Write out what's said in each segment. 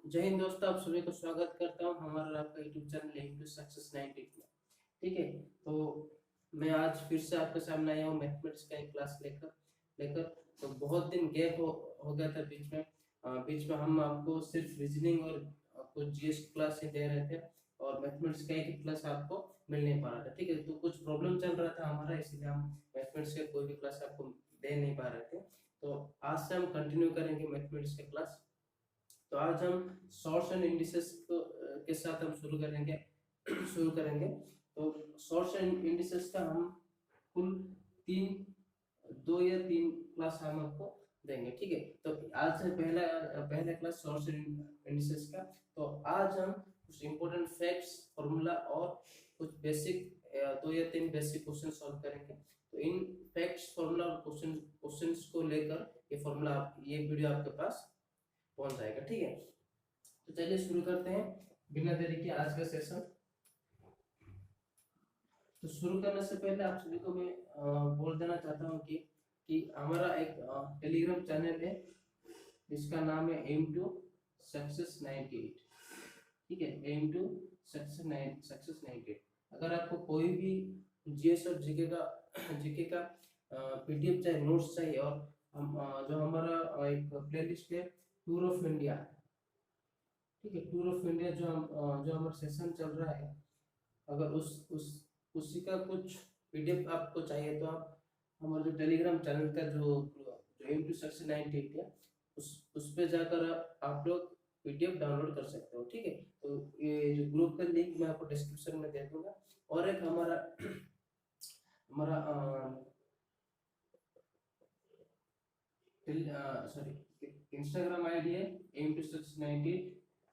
जय हिंद दोस्तों, आप सभी को स्वागत करता हूं हमारा आपका YouTube channel M two success 90 में। ठीक है, तो मैं आज फिर से आपके सामने आया हूं मैथमेटिक्स का एक क्लास लेकर लेकर तो बहुत दिन गैप हो गया था बीच में हम आपको सिर्फ रीजनिंग और कुछ जीएस क्लास ही दे रहे थे और मैथमेटिक्स का एक ही क्लास आपको मिल नहीं पा रहा था। ठीक है, तो कुछ प्रॉब्लम चल रहा था हमारा, इसलिए हम मैथमेटिक्स का कोई भी क्लास आपको दे नहीं पा रहे थे। तो आज से हम कंटिन्यू करेंगे मैथमेटिक्स का क्लास। तो आज हम शॉर्ट्स एंड इंडिसेस के साथ हम शुरू करेंगे। तो शॉर्ट्स एंड इंडिसेस का हम कुल तीन दो या तीन क्लास हम आपको देंगे। ठीक है, तो आज से पहला क्लास शॉर्ट्स एंड इंडिसेस का। तो आज हम कुछ इंपॉर्टेंट फैक्ट्स, फॉर्मूला और कुछ बेसिक दो या तीन बेसिक क्वेश्चन सॉल्व करेंगे। तो इन फैक्ट्स, फॉर्मूला और क्वेश्चंस को लेकर ये वीडियो आपके पास पहुंच जाएगा। ठीक है, तो चलिए शुरू करते हैं बिना देरी के आज का सेशन। तो शुरू करने से पहले आप सभी को मैं बोल देना चाहता हूं कि हमारा एक टेलीग्राम चैनल है जिसका नाम है एम टू सक्सेस 98। ठीक है, एम टू सक्सेस 98। अगर आपको कोई भी जीएस और जीके का पीडीएफ चाहिए, नोट्स चाहिए, और हम जो हमारा एक प्लेलिस्ट है टूर ऑफ इंडिया। ठीक है, टूर ऑफ इंडिया जो हमारा सेशन चल रहा है, अगर उसी का कुछ पीडीएफ आपको चाहिए तो आप हमारे जो टेलीग्राम चैनल का जो एम टू सक्सेस 98 है उस पे जाकर आप लोग पीडीएफ डाउनलोड कर सकते हो। ठीक है, तो ये जो ग्रुप का लिंक मैं आपको डिस्क्रिप्शन में दे दूंगा। और एक हमारा हमारा सॉरी इंस्टाग्राम आईडी है एम टू सक्सेस 98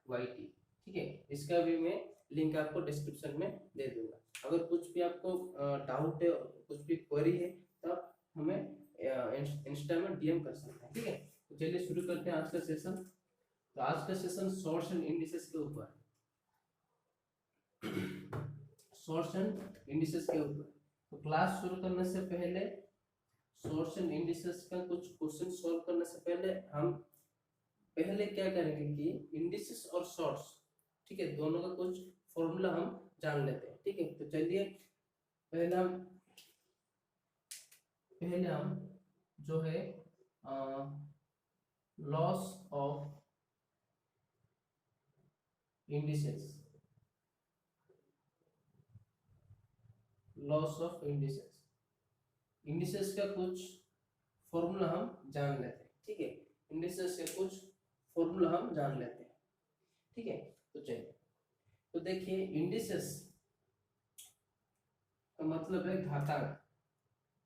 YT। ठीक है, इसका भी मैं लिंक आपको डिस्क्रिप्शन में दे दूंगा। अगर कुछ भी आपको डाउट है, कुछ भी क्वेरी है, तो आप हमें इंस्टा में डीएम कर सकते हैं। ठीक है, तो चलिए शुरू करते हैं आज का सेशन। तो आज का सेशन शॉर्ट्स एंड इंडिसेस के ऊपर शॉर्ट्स एंड इंडिसेस के ऊपर। तो क्लास शुरू करने से पहले, शॉर्ट्स एंड इंडिसेस का कुछ क्वेश्चन सॉल्व करने से पहले हम पहले क्या करेंगे कि इंडिसेस और शॉर्ट्स, ठीक है, दोनों का कुछ फॉर्मूला हम जान लेते हैं। ठीक है, तो चलिए पहले हम जो है लॉस ऑफ इंडिसेस इंडिसेस का कुछ फॉर्मूला हम जान लेते हैं। ठीक है, इंडिसेस के कुछ फॉर्मूला हम जान लेते हैं। ठीक है, तो चलिए, तो देखिए इंडिसेस का मतलब है घातांक।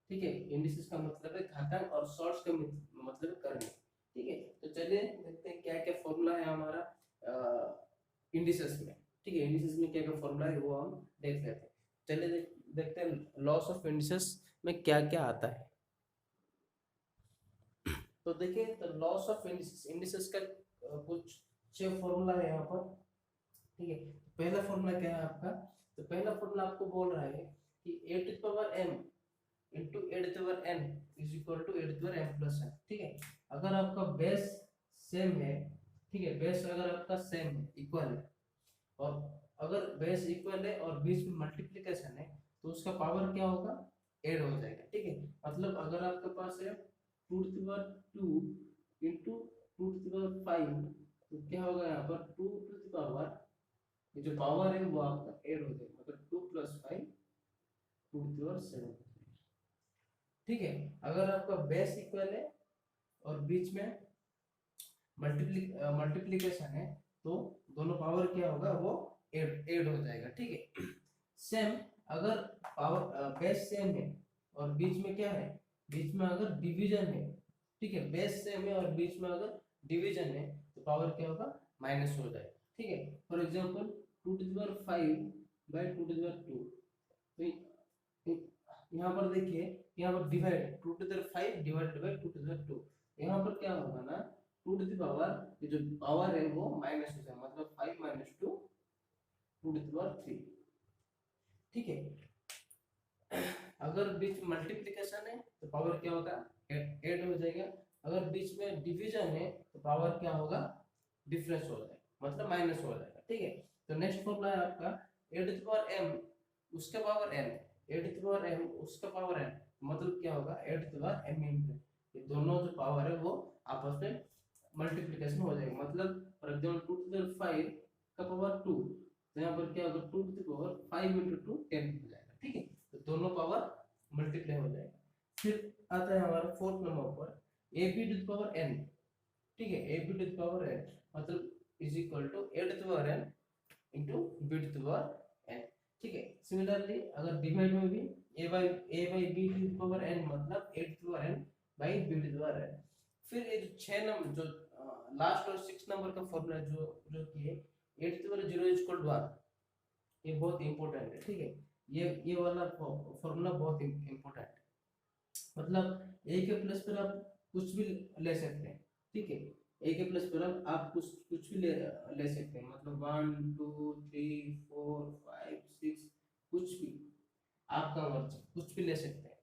ठीक है, इंडिसेस का मतलब है घातांक और शॉर्ट्स का मतलब है करंट। ठीक है, तो चलिए देखते हैं क्या क्या फॉर्मूला है हमारा इंडिसेस में। ठीक है, इंडिसेस में क्या क्या फॉर्मूला है वो हम देख लेते हैं। चलिए देखते हैं लॉस ऑफ इंडिसेस में क्या क्या आता है। तो देखिए, तो लॉस ऑफ इंडिसेस का कुछ 6 फॉर्मूला है यहाँ पर। ठीक है, पहला फॉर्मूला क्या है आपका? तो पहला फॉर्मूला आपको बोल रहा है कि a to power m into a to power n is equal to a to power m plus n। ठीक है, अगर आपका बेस सेम है, ठीक है, बेस अगर आपका सेम है, इक्वल है, और अगर बेस इक्वल है और बीच में मल्टीप्लिकेशन है, तो उसका पावर क्या होगा? ऐड हो जाएगा। ठीक है, मतलब अगर आपके पास है 2 to power 2 into 2 to power 5, तो क्या होगा यहाँ पर? 2 टू पावर, ये जो पावर है वो आपका ऐड हो जाएगा, मतलब 2 प्लस 5 2 टू पावर 7। ठीक है, अगर आपका बेस इक्वल है और बीच में मल्टीप्लिकेशन है, तो दोनों पावर क्या होगा? वो ऐड हो जाएगा। ठीक है, सेम अगर पावर बेस सेम है और बीच में क्या है? बीच में अगर डिवीजन है, ठीक है, बेस सेम है और बीच में अगर डिवीजन है, तो पावर क्या होगा? माइनस हो जाएगा। ठीक है, for example 2 to the power 5 by 2 to the power 2। तो यहाँ पर देखिए, यहाँ पर divide 2 to the power 5 divided by 2 to the power 2। यहाँ पर क्या होगा ना, 2 टू द पावर, ये जो पावर है वो माइनस हो जाएगा, मतलब 5 माइनस 2 2 टू द पावर 3। ठीक है, अगर बीच मल्टीप्लिकेशन है तो पावर क्या होगा? ऐड हो जाएगा। अगर बीच में डिवीजन है तो पावर क्या होगा? डिफरेंस हो जाएगा, मतलब माइनस हो जाएगा, ठीक है। तो नेक्स्ट फॉर्मूला है आपका a to the power m उसका power n, a to the power m उसका पावर n, मतलब क्या होगा a to the power m into, ये दोनों जो पावर है वो आपस में मल्टीप्लिकेशन हो जाएगा। मतलब फॉर एग्जांपल 2 टू द 5 का पावर 2, तो यहाँ पर क्या होगा 2 टू द पावर 5 इंटू 2 10 हो जाएगा, ठीक है। तो दोनों पावर मल्टीप्लाई हो जाएगा। फिर आता है हमारा फोर्थ नंबर पर A B to the power n, ठीक है। A B to the power n मतलब is equal to A to the power n into B to the power n, ठीक है। सिमिलरली अगर डिवाइड में भी a by b to the power n मतलब a to the power n by b to the power n। फिर ये जो 6 number जो लास्ट और 6 नंबर का फॉर्मूला जो जो कि है a to the power 0 is equal to 1, ये बहुत इंपॉर्टेंट है, ठीक है। ये वाला फॉर्मूला बहुत इंपॉर्टेंट है। मतलब a के प्लस पर आप कुछ भी ले सकते हैं, ठीक है। a के प्लस पर आप कुछ भी ले सकते हैं, मतलब 1 2 3 4 5 6 कुछ भी आपका मर्जी, कुछ भी ले सकते हैं,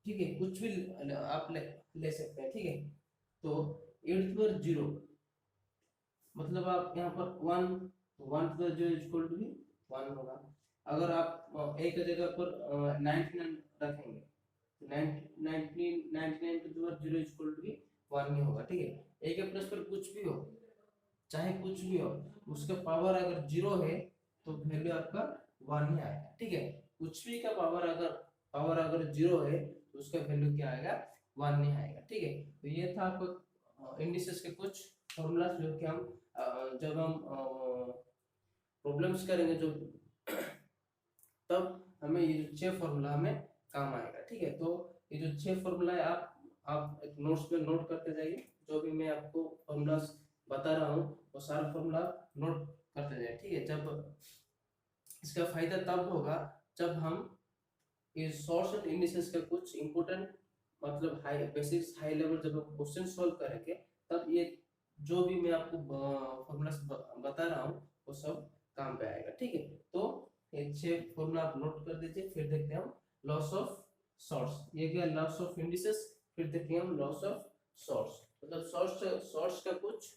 ठीक है। कुछ भी आप ले सकते हैं, ठीक है। तो 8 पर 0 मतलब आप यहाँ पर 1, तो 1 पर 0 इक्वल टू भी 1 होगा। अगर आप a की जगह पर 99 रखेंगे तो 99 to the power 0 equal to भी 1 ही होगा, ठीक है। a के प्लस पर कुछ भी हो, चाहे कुछ भी हो, उसका पावर अगर 0 है तो वैल्यू आपका 1 ही आएगा, ठीक है। कुछ भी का पावर अगर 0 है तो उसका वैल्यू क्या आएगा 1 ही आएगा, ठीक है। तो ये था आपका इंडिसेस के कुछ फॉर्मूलाज जो कि हम जब हम प्रॉब्लम्स करेंगे जो तब हमें ये जो 6 फॉर्मूला हमें काम आएगा, ठीक है। तो ये जो 6 फॉर्मूला है आप एक नोट्स में नोट करते जाइए, जो भी मैं आपको फॉर्मूलाज बता रहा हूँ वो सारा फॉर्मूला नोट करते जाइए, ठीक है। जब इसका फायदा तब होगा जब हम इस सोर्स एंड इंडिसेस का कुछ इंपॉर्टेंट मतलब हाई बेसिक्स हाई लेवल जब हम क्वेश्चन सॉल्व करेंगे, तब ये जो भी मैं आपको फॉर्मूला बता रहा हूँ वो सब काम पे आएगा, ठीक है। तो ये 6 फॉर्मूला आप नोट कर दीजिए। फिर देखते हैं हम लॉस ऑफ सोर्स, ये क्या लॉस ऑफ इंडिसेस, फिर देखते हैं हम लॉस ऑफ सोर्स, मतलब सोर्स का कुछ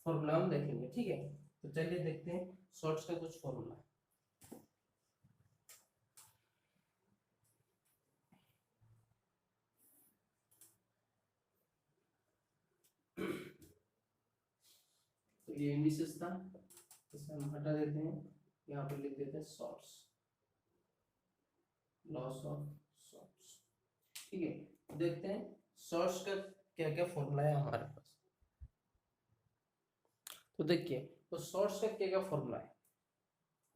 फॉर्मूला हम देखेंगे, ठीक है। तो चलिए देखते हैं सोर्स का कुछ फॉर्मूला। तो ये इंडिसेस था, इसे हम हटा देते हैं, यहाँ पर लिख देते हैं सोर्स, लॉस ऑफ सोर्स, ठीक है। देखते हैं सोर्स का क्या क्या फॉर्मूला है हमारे पास। तो देखिए तो सोर्स का क्या क्या फॉर्मूला है,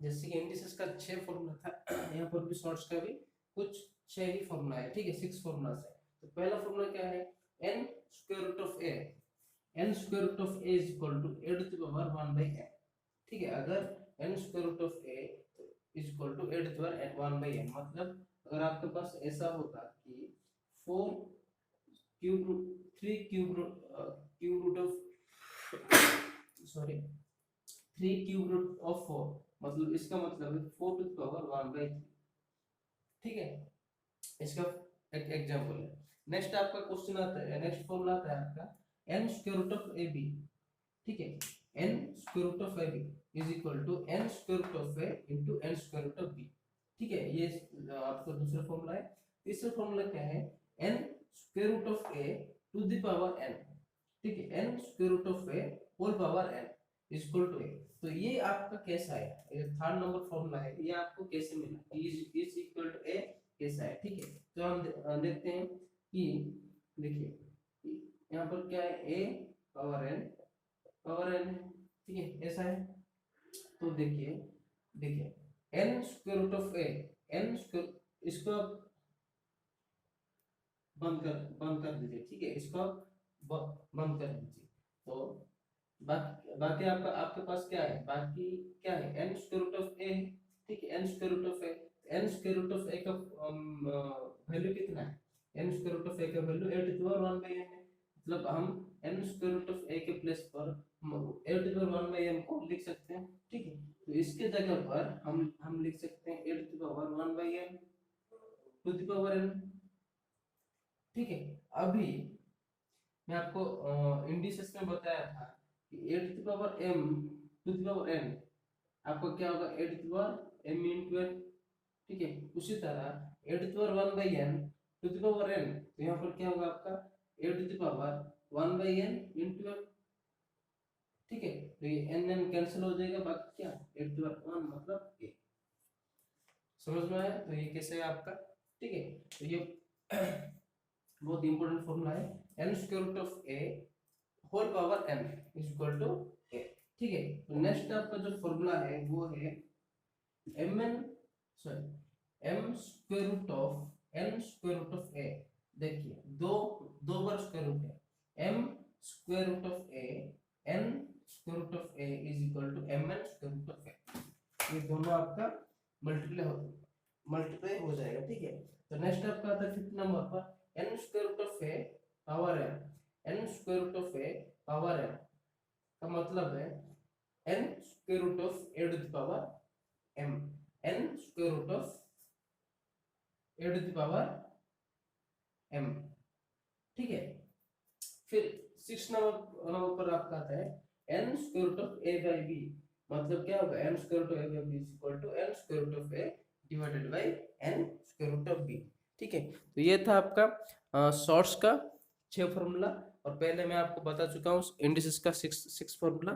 जैसे कि इंडिसेस का 6 फॉर्मूला था, यहाँ पर भी सोर्स का भी कुछ 6 ही फॉर्मूला है, ठीक है। 6 फॉर्मूला है। तो पहला फॉर्मूला क्या है n square root of a, n square root of a is equal to a to the power 1 by n, ठीक है। अगर n square root of a is equal to a to the power 1 by n, मतलब अगर आपके पास ऐसा होता कि 4 cube root 3 cube root of sorry 3 cube root of 4, मतलब इसका मतलब है 4 टू द पावर 1 बाय 3, ठीक है। इसका एक एग्जांपल है। नेक्स्ट आपका क्वेश्चन आता है, नेक्स्ट फॉर्मूला आता है आपका n square root of ab, ठीक है। n square root of ab is equal to n square root of a into n square root of b, ठीक है। ये आपका दूसरा फॉर्मूला है। तीसरा फॉर्मूला क्या है n square root of a to the power n, ठीक है। n square root of a whole power n is equal to a। तो ये आपका कैसा है, ये थर्ड नंबर फॉर्मूला है, ये आपको कैसे मिला इज इक्वल टू a कैसा है, ठीक है। तो हम देखते हैं कि देखिए यहाँ पर क्या है a पावर n, ठीक है, ऐसा है। तो देखिए n square root of a, n square, इसको आप बंद कर दीजिए, ठीक है। इसको आप बंद कर दीजिए। तो बाकी आपका आपके पास क्या है, बाकी क्या है n square root of a, ठीक है। n square root of a, n square root of a का वैल्यू कितना है, n square root of a का value a to the power 1 by n है। मतलब हम n square root of a के प्लेस पर a to the power 1 by n को लिख सकते हैं, ठीक है। तो इसके जगह पर हम लिख सकते हैं a to the power 1 by n to the power n, ठीक है। अभी मैं आपको इंडिसेस में बताया था a to the power m to the power n आपका क्या होगा, a to the power m into n। ठीक है, उसी तरह a to the power 1 by n to the power n, तो यहाँ पर क्या होगा आपका a to the power 1 by n into m। ठीक है, तो ये n n कैंसिल हो जाएगा, बाकी क्या ए टू द पावर 1 मतलब a। समझ में आया? तो ये कैसे है आपका। ठीक है, तो ये बहुत इंपॉर्टेंट फॉर्मूला है, n square root of a whole power n is equal to a। ठीक है, तो नेक्स्ट आपका जो फॉर्मूला है वो है mn sorry m square root of n square root of a। देखिए दो बार स्क्वायर रूट है, m square root of a n square root of a is equal to mn square root of a। ये दोनों आपका multiply हो जाएगा। ठीक है, तो नेक्स्ट आपका आता है 5th नंबर पर n square root of a power m। n square root of a power m का मतलब है n square root of a to the power m, n square root of a to the power m। ठीक है, फिर 6 number पर आपका आता है n square root of a by b। मतलब क्या होगा, n square root of a by b is equal to n square root of a divided by n square root of b। ठीक है, तो ये था आपका शॉर्ट्स का 6 फार्मूला, और पहले मैं आपको बता चुका हूँ इंडिसेस का 6 फार्मूला।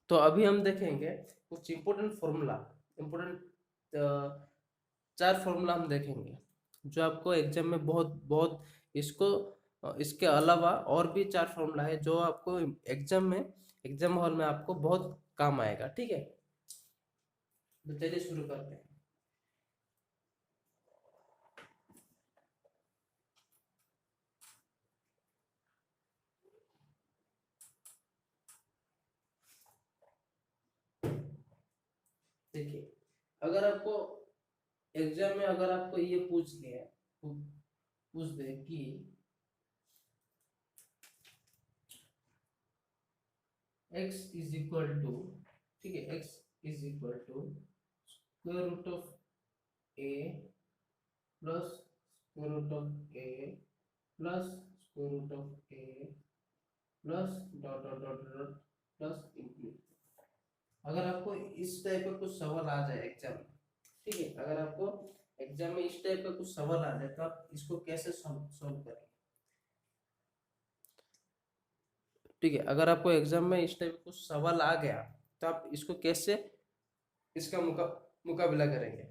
तो अभी हम देखेंगे कुछ इंपॉर्टेंट फार्मूला, इंपॉर्टेंट 4 फार्मूला हम देखेंगे जो आपको एग्जाम में बहुत बहुत इसके अलावा और भी 4 फार्मूला है जो आपको एग्जाम हॉल में आपको बहुत काम आएगा। ठीक है, तो चलिए शुरू करते हैं। देखिए, अगर आपको एग्जाम में अगर आपको ये पूछ दे कि x इज इक्वल टू, ठीक है, x is equal to square root of a plus square root of a plus square root of a plus dot dot dot dot plus infinity. अगर आपको इस टाइप का कुछ सवाल आ जाए एग्जाम में, ठीक है, अगर आपको एग्जाम में इस टाइप का कुछ सवाल आ जाए तो आप इसको कैसे सॉल्व करेंगे। ठीक है, अगर आपको एग्जाम में इस टाइप का कुछ सवाल आ गया तो आप इसको कैसे इसका मुकाबला करेंगे,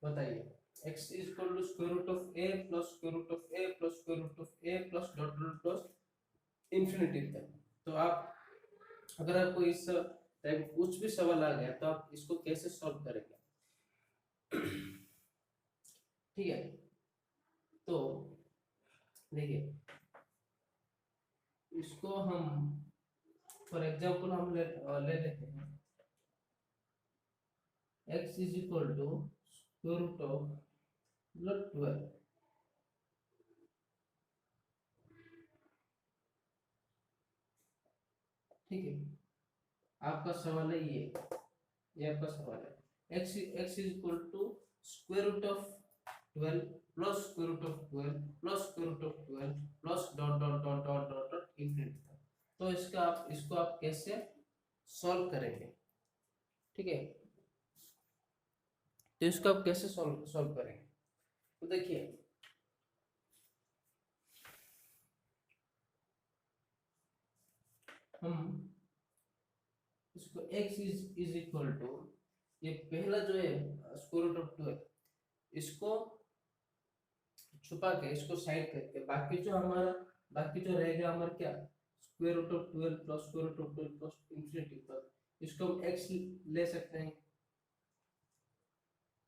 बताइए। x is equal to square root of a plus square root of a plus square root of a plus dot dot plus infinity तक। तो आप अगर आपको इस टाइप कुछ भी सवाल आ गया तो आप इसको कैसे सॉल्व करेंगे। ठीक है, तो देखिए इसको हम फॉर एग्जांपल हम ले लेते हैं x is equal to square root of 12। ठीक है, आपका सवाल है ये आपका सवाल है x is equal to square root of 12 plus square root of 12 plus square root of 12 plus dot dot dot dot dot dot infinity तक। तो इसको आप कैसे सॉल्व करेंगे। ठीक है, तो इसको आप कैसे सॉल्व करेंगे, तो देखिए हम इसको x इज इक्वल टू, ये पहला जो है स्क्वायर रूट ऑफ 12, इसको छुपा के इसको साइड करके बाकी जो रहेगा हमारा क्या, square root of 12 plus square root of 12 plus infinity तक, इसको हम x ले सकते हैं।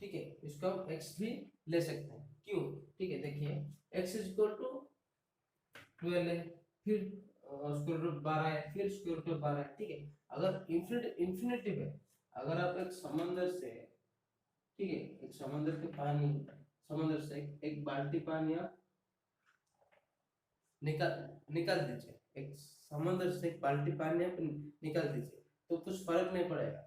ठीक है, इसको हम x भी ले सकते हैं, क्यों। ठीक है, देखिए x इज इक्वल टू 12 है, फिर स्क्वायर रूट 12 है, फिर स्क्वायर रूट 12 है। ठीक है, अगर इंफिनिटी है, अगर आप एक समंदर से, ठीक है, एक समंदर से एक बाल्टी पानी आप निकाल दीजिए, एक समंदर से एक बाल्टी पानी आप निकाल दीजिए तो कुछ फर्क नहीं पड़ेगा।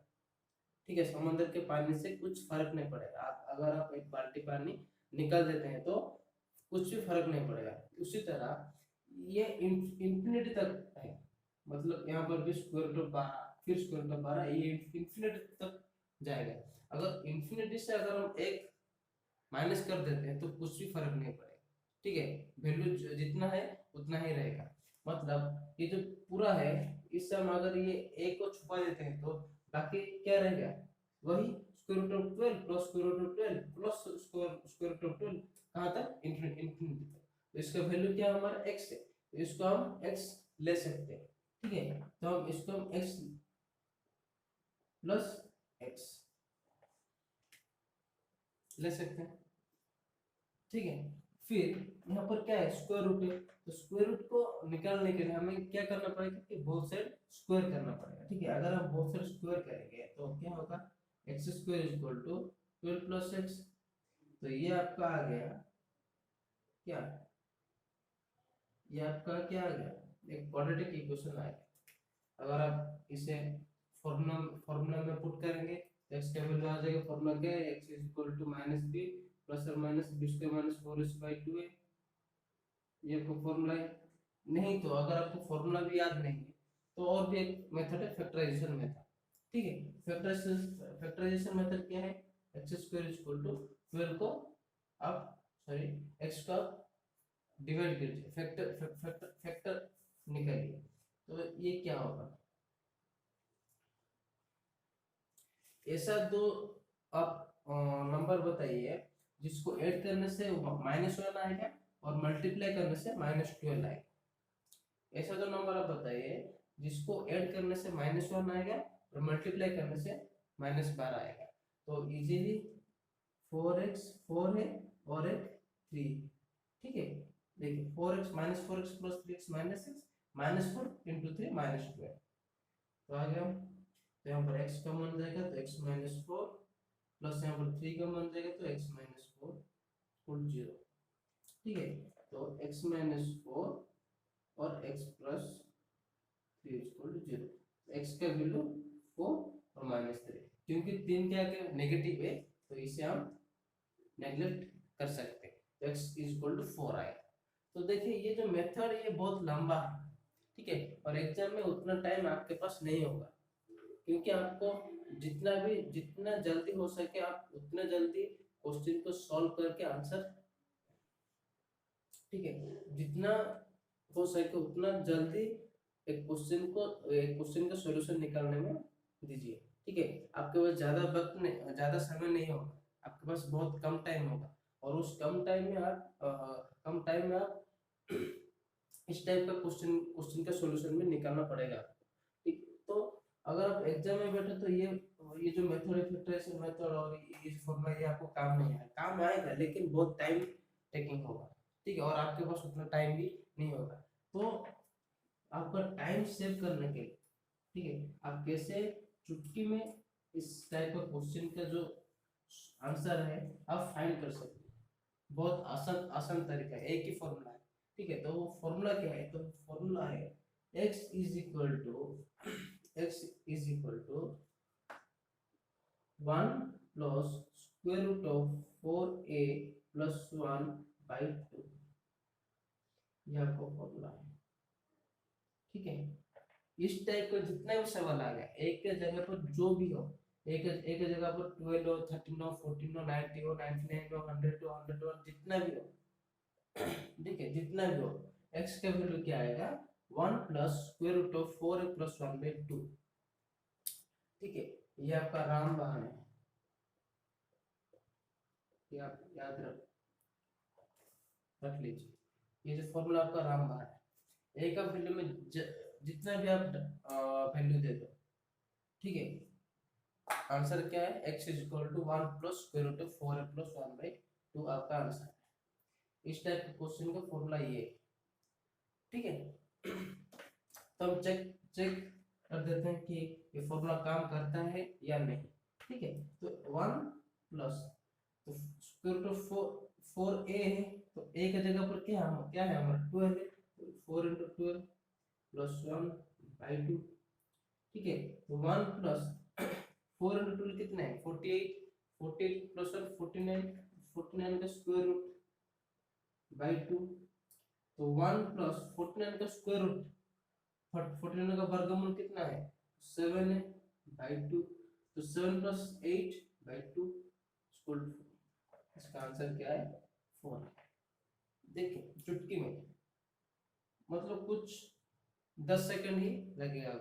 ठीक है, समंदर के पानी से कुछ फर्क नहीं पड़ेगा। अगर आप एक बाल्टी पानी निकाल देते हैं तो कुछ भी फर्क नहीं पड़ेगा। उसी तरह ये इंफिनिटी तक है, मतलब यहाँ पर भी स्क्वायर रूट ऑफ 12, फिर स्क्वायर रूट ऑफ 12, ये इंफिनिटी तक जाएगा। अगर इंफिनिटी से अगर हम एक माइनस कर देते हैं तो कुछ भी फर्क नहीं पड़ेगा, ठीक है, वैल्यू जितना है उतना ही रहेगा। मतलब ये जो पूरा है, इससे हम अगर ये एक को छुपा देते हैं तो बाकी क्या रहेगा, वही square root of 12 plus square root of 12 plus square root of 12, कहाँ तक, इंफिनिटी तक। तो इसका वैल्यू क्या हमारा x है, तो इसको हम x ले सकते हैं, ठीक है। तो हम इसको हम x प्लस x ले सकते हैं, ठीक है। फिर यहाँ पर क्या है, स्क्वायर रूट है, तो स्क्वायर रूट को निकालने के लिए हमें क्या करना पड़ेगा कि बोथ साइड स्क्वायर करना पड़ेगा, ठीक है। अगर हम बोथ साइड स्क्वायर करेंगे तो क्या होगा, x square equal to 12 plus x. तो ये आपका आ गया क्या, ये आपका क्या आ गया, एक क्वाड्रेटिक इक्वेशन आ गया। अगर आप इसे फॉर्मूला फॉर्मूला में पुट करेंगे तो एक्स का वैल्यू आ जाएगा, फॉर्मूला क्या है, x is equal to minus B plus और minus B square minus 4ac/2 है, ये आपका फॉर्मूला है। नहीं तो अगर आपको फॉर्मूला भी याद नहीं है तो और भी एक मेथड है, फैक्टराइजेशन मेथड, ठीक है। फैक्टराइजेशन मेथड क्या है, एक्स स्क्वायर इक्वल टू 12 को आप सॉरी एक्स को आप डिवाइड कीजिए, फैक्टर फैक्टर फैक्टर निकालिए, तो ये क्या होगा, ऐसा दो आप नंबर बताइए जिसको ऐड करने से -1 आएगा और मल्टीप्लाई करने से -12 आएगा। ऐसा दो नंबर आप बताइए जिसको ऐड करने से -1 आएगा और मल्टीप्लाई करने से -12 आएगा। तो इजीली 4x 4 है और एक 3, ठीक है। देखिए 4x -4x plus 3x -6 -4 into 3 -12, तो आ गया। तो यहाँ पर x कॉमन जाएगा तो x -4 प्लस यहाँ पर 3 कॉमन जाएगा तो x -4 इक्वल 0, ठीक है। तो x -4 और x plus 3 equal to 0, x का वैल्यू 4 और -3, क्योंकि 3 क्या क्या नेगेटिव है तो इसे हम नेग्लेक्ट कर सकते हैं, तो x इक्वल टू 4 आएगा। तो देखिए ये जो मेथड है ये बहुत लंबा है, ठीक है, और एग्जाम में उतना टाइम आपके पास नहीं होगा, क्योंकि आपको जितना जल्दी हो सके आप उतना जल्दी क्वेश्चन को सॉल्व करके आंसर, ठीक है, जितना हो सके उतना जल्दी एक क्वेश्चन का सॉल्यूशन निकालने में दीजिए, ठीक है। आपके पास ज्यादा वक्त नहीं, ज्यादा समय नहीं होगा, आपके पास बहुत कम टाइम होगा, और उस कम टाइम में आप इस टाइप का क्वेश्चन का सॉल्यूशन में निकालना पड़ेगा, ठीक। तो अगर आप एग्जाम में बैठे तो ये जो मेथड है, फिल्ट्रेशन मेथड और ये फॉर्मूला, ये आपको काम नहीं आएगा, काम आएगा लेकिन बहुत टाइम टेकिंग होगा, ठीक है, और आपके पास उतना टाइम भी नहीं होगा। तो आपका टाइम सेव करने के लिए, ठीक है, आप कैसे चुटकी में इस टाइप का क्वेश्चन का जो आंसर है आप फाइंड कर सकते हैं। बहुत आसान आसान तरीका है, एक ही फॉर्मूला है, ठीक है। तो वो फॉर्मूला क्या है, तो फॉर्मूला है x is equal to 1 plus square root of 4a plus 1/2, यह आपका फॉर्मूला है, ठीक है। इस टाइप का जितना भी सवाल आ गया, एक के जगह पर जो भी हो, एक जगह पर 12 हो, 13 हो, 14 हो, 90 हो, 99 हो, 100 हो, 101, जितना भी हो, ठीक है, जितना भी हो, x का वैल्यू क्या आएगा, 1 plus square root of 4a plus 1/2, ठीक है। ये आपका रामबाण है, ये आप याद रख लीजिए, ये जो फॉर्मूला आपका रामबाण है, a का वैल्यू में जितना भी आप वैल्यू दे दो, ठीक है। आंसर क्या है, x is equal to 1 plus square root of 4a plus 1/2 आपका आंसर है। इस टाइप के क्वेश्चन का फॉर्मूला ये है, ठीक है। तो हम चेक चेक कर देते हैं कि ये फॉर्मूला काम करता है या नहीं, ठीक है। तो 1 प्लस, तो स्क्वायर रूट ऑफ 4a है, तो a की जगह पर क्या है हमारा 12 है, तो 4 into 12 प्लस 1/2, ठीक है। तो 1 प्लस 4 into 12 कितना है 48, 48 प्लस 1 49, 49 का स्क्वायर रूट बाई 2, तो 1 प्लस 49 का स्क्वायर रूट 49 का वर्गमूल कितना है 7 है बाई 2, तो 7 प्लस 8 बाई 2 इक्वल टू 4। इसका आंसर क्या है 4। देखिए चुटकी में मतलब कुछ 10 सेकंड ही लगेगा,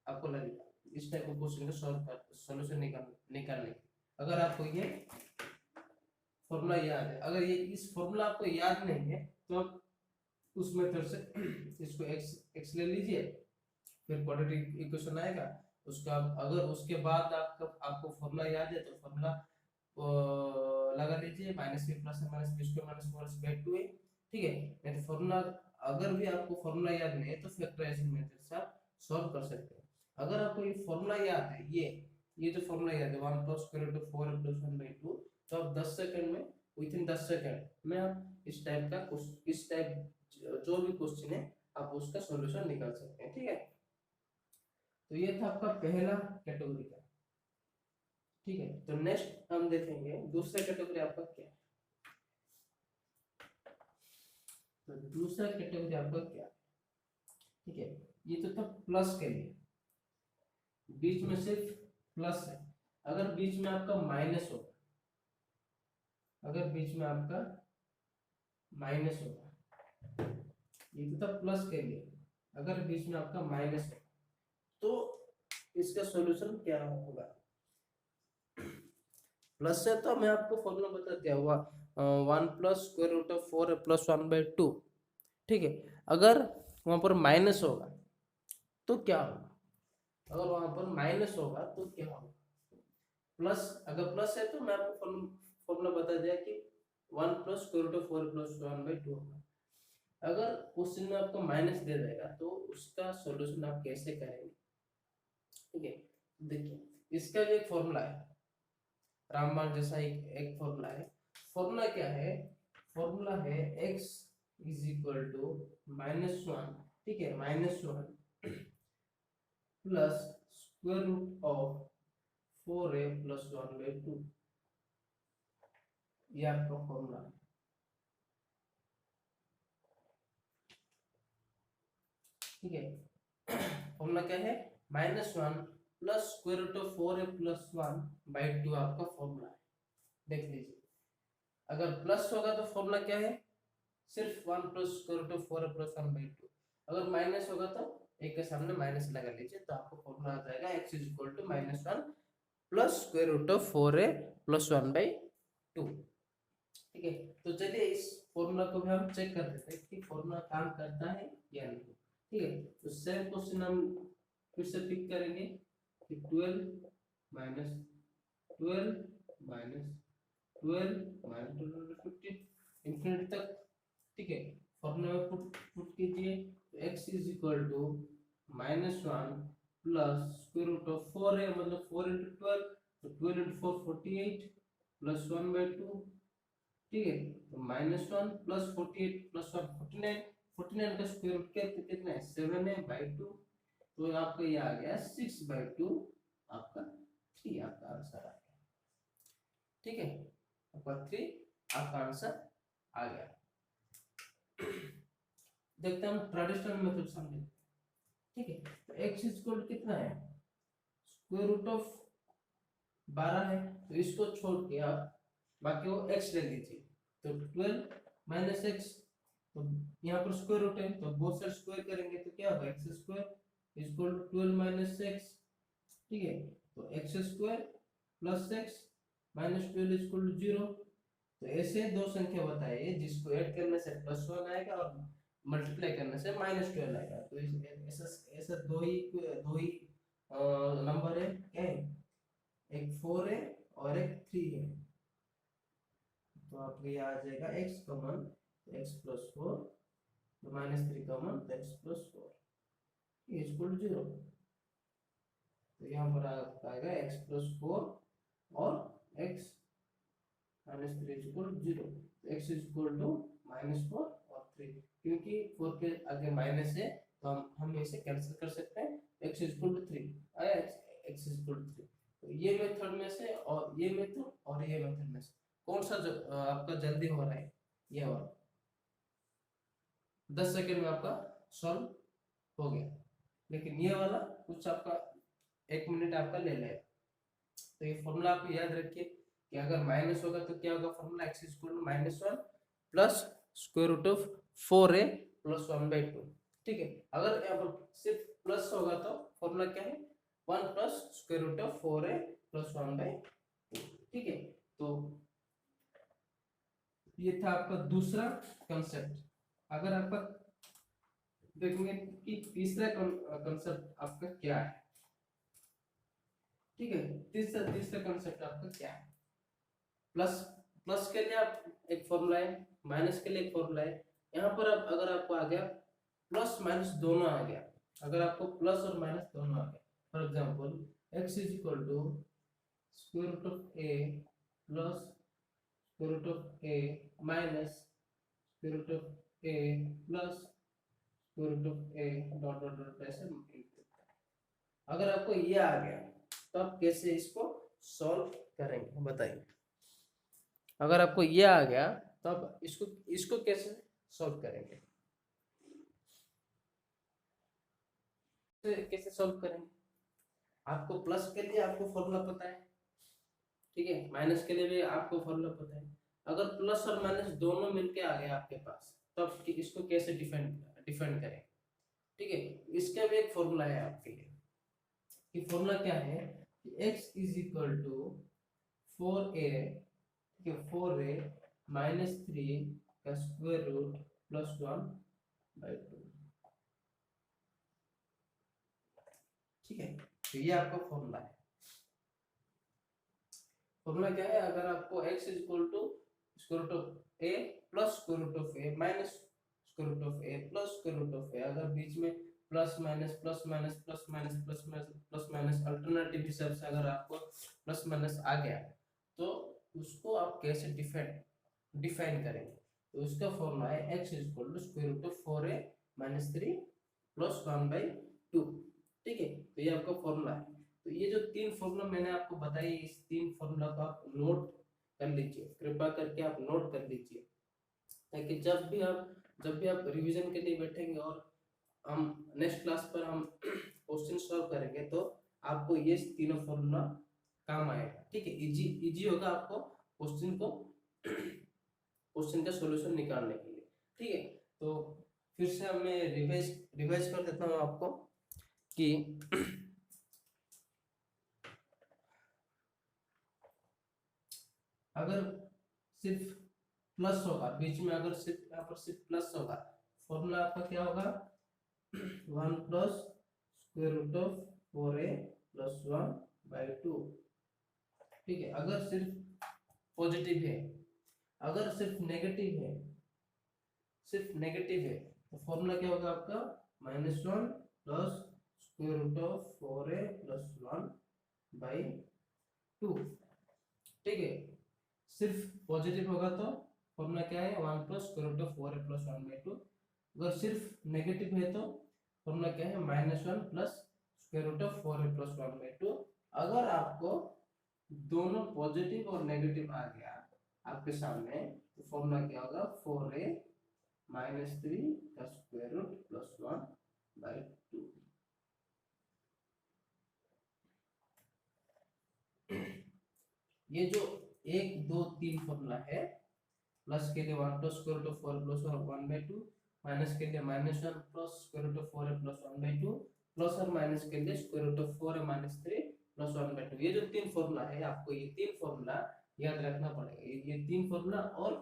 आपको लगेगा इस टाइप के क्वेश्चन का सॉल्व कर सॉल्यूशन निकालने की। अगर आपको ये फॉर्मूला याद है, अगर ये इस फॉर्मूला आपको याद नहीं है तो आप उस मेथड से इसको x ले लीजिए, फिर क्वाड्रेटिक इक्वेशन आएगा उसका, अगर उसके बाद आपको फॉर्मूला याद है तो फॉर्मूला लगा लीजिए, minus B plus minus B square minus 4ac/2 है, ठीक है। नहीं तो फॉर्मूला अगर भी आपको फॉर्मूला याद नहीं है तो फैक्टराइजेशन मेथड से आप सॉल्व कर सकते हैं। अगर आपको ये फॉर्मूला याद है, ये जो फॉर्मूला याद है 1 plus square root of 4 plus 1/2, तो आप 10 सेकंड में, विद इन 10 सेकंड में आप इस टाइप का इस टाइप जो भी क्वेश्चन है आप उसका सॉल्यूशन निकाल सकते हैं, ठीक है। तो ये था आपका पहला कैटेगरी का, ठीक है। तो नेक्स्ट हम देखेंगे दूसरा कैटेगरी आपका क्या है। तो दूसरा कैटेगरी आपका क्या है, ठीक है। ये तो था प्लस के लिए, बीच में सिर्फ प्लस है। अगर बीच में आपका माइनस होगा, अगर बीच में आपका माइनस होगा, ये तो था प्लस के लिए, अगर बीच में आपका माइनस है तो इसका सॉल्यूशन क्या होगा। प्लस है तो मैं आपको फॉर्मूला बता दिया हुआ 1 plus square root of 4 plus 1/2, ठीक है। अगर वहां पर माइनस होगा तो क्या होगा, अगर वहां पर माइनस होगा तो क्या होगा। प्लस, अगर प्लस है तो मैं आपको फॉर्मूला बता दिया कि 1 plus square root of 4 plus 1/2 होगा। अगर क्वेश्चन में आपको माइनस दे देगा तो उसका सॉल्यूशन आप कैसे करेंगे, ठीक है। देखिए इसका जो एक फॉर्मूला है, रामबाण जैसा एक फॉर्मूला है। फॉर्मूला क्या है, फॉर्मूला है x इज इक्वल टू -1, ठीक है, -1 plus square root of 4a plus 1/2, ये आपका फॉर्मूला है, ठीक है। फॉर्मूला क्या है -1 plus square root of 4a plus 1/2 आपका फॉर्मूला है। देख लीजिए अगर प्लस होगा तो फॉर्मूला क्या है, सिर्फ 1 plus square root of 4 plus 1/2। अगर माइनस होगा तो एक के सामने माइनस लगा लीजिए, तो आपको फॉर्मूला आ जाएगा x is equal to -1 plus square root of 4a plus 1/2, ठीक है। तो चलिए इस फॉर्मूला को भी हम चेक कर देते हैं कि फॉर्मूला काम करता है या नहीं, ठीक है। तो सेम क्वेश्चन हम फिर से पिक करेंगे कि 12 माइनस 12 माइनस 12 माइनस 15 इंफिनिटी तक, ठीक है। फॉर्मूला में पुट कीजिए, तो x is equal to -1 plus square root of 4 है मतलब 4 into 12, तो 12 into 4 48 प्लस 1/2, ठीक है। तो -1 प्लस 48 प्लस 1 49, 49 का स्क्वायर रूट कितना है 7 है बाई 2, तो आपका ये आ गया 6/2, आपका 3 आपका आंसर आ गया, ठीक है। आपका 3 आपका आंसर आ गया। देखते हैं हम ट्रेडिशनल मेथड समझे, ठीक है। तो x इक्वल कितना है स्क्वायर रूट ऑफ 12 है, तो इसको छोड़ के आप बाकी वो x ले लीजिए, तो 12 माइनस x, तो यहाँ पर स्क्वायर रूट है तो बोथ साइड स्क्वायर करेंगे तो क्या होगा x square equal to 12 minus x, ठीक है। तो x square plus x minus 12 equal to 0। तो ऐसे दो संख्या बताइए जिसको ऐड करने से +1 आएगा और मल्टीप्लाई करने से -12 आएगा। तो ऐसा ऐसा दो ही नंबर है, क्या है, एक 4 है और एक 3 है। तो आपको ये आ जाएगा x कॉमन, तो x प्लस 4, तो -3 कॉमन, तो x प्लस 4 इक्वल 0। तो यहाँ पर आपका आएगा x प्लस 4 और x -3 इक्वल 0। तो x इक्वल टू -4 और 3, क्योंकि 4 के आगे माइनस है तो हम इसे कैंसिल कर सकते हैं, x इक्वल टू 3 आया, x इक्वल टू 3। तो ये मेथड में से और ये मेथड और ये मेथड में से कौन सा आपका जल्दी हो रहा है, ये वाला 10 सेकंड में आपका सॉल्व हो गया। लेकिन ये वाला कुछ आपका 1 मिनट आपका ले लेगा। तो ये फॉर्मूला आप याद रखिए कि अगर माइनस होगा तो क्या होगा formula, x is equal to -1 plus square root of 4a plus 1/2। ठीक है, अगर यहाँ पर सिर्फ प्लस होगा तो फॉर्मूला क्या है, 1 plus square root of 4a plus 1/2। ठीक है, तो ये था आपका दूसरा कंसेप्ट। अगर आपका देखेंगे कि तीसरा कंसेप्ट आपका क्या है। ठीक है, तीसरा तीसरा कंसेप्ट आपका क्या है, प्लस प्लस के लिए आप एक फॉर्मूला है, माइनस के लिए एक फॉर्मूला है। यहाँ पर अब अगर आपको आ गया प्लस माइनस दोनों आ गया, अगर आपको प्लस और माइनस दोनों आ गया, for example x is equal to square root of a plus square root of a minus square root of a plus square root of a dot dot dot ऐसे। अगर आपको ये आ गया तो आप कैसे इसको सॉल्व करेंगे बताइए। अगर आपको ये आ गया तो आप इसको इसको कैसे सॉल्व करेंगे, कैसे सॉल्व करेंगे। आपको प्लस के लिए आपको फॉर्मूला पता है, ठीक है, माइनस के लिए भी आपको फॉर्मूला पता है। अगर प्लस और माइनस दोनों मिलके आ गए आपके पास तो आप इसको कैसे डिफाइन करें। ठीक है, इसका भी एक फॉर्मूला है आपके लिए, कि फॉर्मूला क्या है, x is equal to 4a, ठीक है, 4a माइनस 3 का स्क्वायर रूट प्लस 1/2। ठीक है, तो ये आपका फॉर्मूला है। फॉर्मूला क्या है, अगर आपको x is equal to square root of a plus square root of a minus square root of a plus square root of a, अगर बीच में plus minus plus minus plus minus plus minus plus minus alternative हिसाब से अगर आपको plus minus आ गया तो उसको आप कैसे डिफाइन करेंगे। तो उसका फॉर्मूला है x is equal to square root of 4a minus 3 plus 1/2। ठीक है, तो ये आपका फॉर्मूला है। तो ये जो तीन फॉर्मूला मैंने आपको बताई, इस तीन फॉर्मूला को आप नोट कर लीजिए, कृपया करके आप नोट कर लीजिए, ताकि जब भी आप रिवीजन के लिए बैठेंगे और हम नेक्स्ट क्लास पर हम क्वेश्चन सॉल्व करेंगे तो आपको ये तीनों फॉर्मूला काम आएगा। ठीक है, इजी इजी होगा आपको क्वेश्चन का सॉल्यूशन निकालने के लिए। ठीक है, तो फिर से मैं रिवाइज कर देता हूँ आपको कि अगर सिर्फ प्लस होगा बीच में, अगर सिर्फ यहाँ पर सिर्फ प्लस होगा, फॉर्मूला आपका क्या होगा, 1 plus square root of 4a plus 1/2। ठीक है, अगर सिर्फ पॉजिटिव है, अगर सिर्फ नेगेटिव है तो फॉर्मूला क्या होगा आपका, -1 plus square root of 4a plus 1/2। ठीक है, सिर्फ पॉजिटिव होगा तो फॉर्मूला क्या है, 1 plus square root of 4a plus 1/2। अगर सिर्फ नेगेटिव है तो फॉर्मूला क्या है, -1 plus square root of 4a plus 1/2। अगर आपको दोनों पॉजिटिव और नेगेटिव आ गया आपके सामने तो फॉर्मूला क्या होगा, 4a माइनस 3 का स्क्वायर रूट प्लस 1/2। ये जो 1 2 3 फॉर्मूला है, प्लस के लिए 1 plus square root of 4 plus 1/2, minus के लिए -1 plus square root of 4 plus 1/2, plus और माइनस के लिए square root of 4 minus 3 plus 1/2। ये जो तीन फॉर्मूला है, आपको ये तीन फॉर्मूला याद रखना पड़ेगा। ये तीन फॉर्मूला और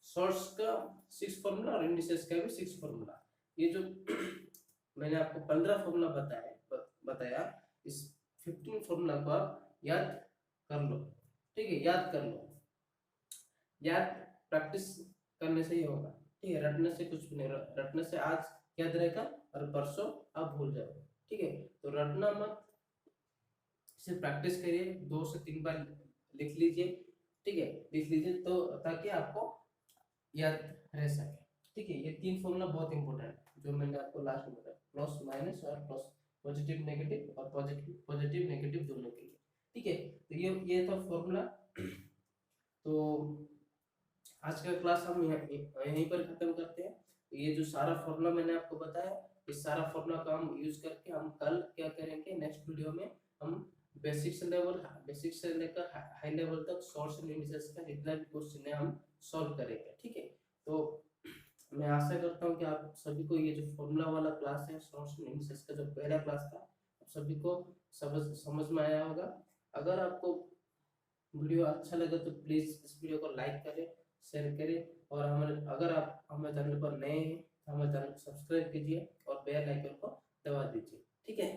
शॉर्ट्स का 6 फॉर्मूला और इंडिसेस का भी 6 फॉर्मूला। ये जो मैंने आपको 15 फॉर्मूला बताया, इस 15 फॉर्मूला को आप याद कर लो। ठीक है, याद कर लो, याद प्रैक्टिस करने से ही होगा। ठीक है, रटने से कुछ भी नहीं, रटने से आज याद रहेगा और परसों आप भूल जाओगे। ठीक है, तो रटना मत, सिर्फ प्रैक्टिस करिए, 2 से 3 बार लिख लीजिए। ठीक है, लिख लीजिए तो ताकि आपको याद रह सके। ठीक है, ये तीन फॉर्मूला बहुत इंपॉर्टेंट है जो मैंने आपको लास्ट में बताया, प्लस माइनस और प्लस, पॉजिटिव नेगेटिव और पॉजिटिव नेगेटिव दोनों के लिए। ठीक है, तो ये था फॉर्मूला। तो आज का क्लास हम यहीं पर खत्म करते हैं। तो ये जो सारा फॉर्मूला मैंने आपको बताया इस सारा फॉर्मूला का हम यूज करके हम कल क्या करेंगे, नेक्स्ट वीडियो में हम बेसिक से लेकर हाई लेवल तक शॉर्ट्स एंड इंडिसेस का जितना भी क्वेश्चन है हम सॉल्व करेंगे। ठीक है, तो मैं आशा करता हूँ कि आप सभी को ये जो फॉर्मूला वाला क्लास है, शॉर्ट्स एंड इंडिसेस का जो पहला क्लास था, आप सभी को समझ में आया होगा। अगर आपको वीडियो अच्छा लगे तो प्लीज इस वीडियो को लाइक करें, शेयर करें, और अगर आप हमारे चैनल पर नए हैं तो हमारे चैनल को सब्सक्राइब कीजिए और बेल आइकन को दबा दीजिए। ठीक है,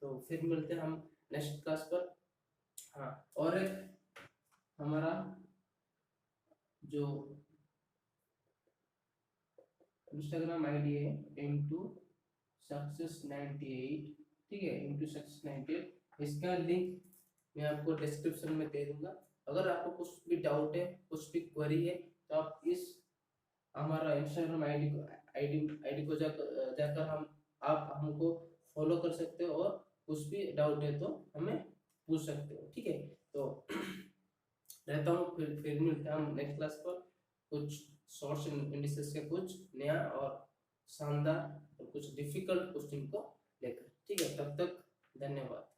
तो फिर मिलते हैं हम नेक्स्ट क्लास पर। हाँ, और एक हमारा जो इंस्टाग्राम आईडी है इनटू सक्सेस 98, ठीक है, इनटू सक्सेस 98, इसका लिंक मैं आपको डिस्क्रिप्शन में दे दूंगा। अगर आपको कुछ भी डाउट है, कुछ भी क्वेरी है, तो आप इस हमारा इंस्टाग्राम आईडी को जाकर आप हमको फॉलो कर सकते हो, और कुछ भी डाउट है तो हमें पूछ सकते हो। ठीक है, तो रहता हूँ, फिर मिलते हैं हम नेक्स्ट क्लास पर कुछ शॉर्ट्स एंड इंडिसेस के कुछ नया और शानदार और कुछ डिफिकल्ट क्वेश्चन को लेकर। ठीक है, तब तक धन्यवाद।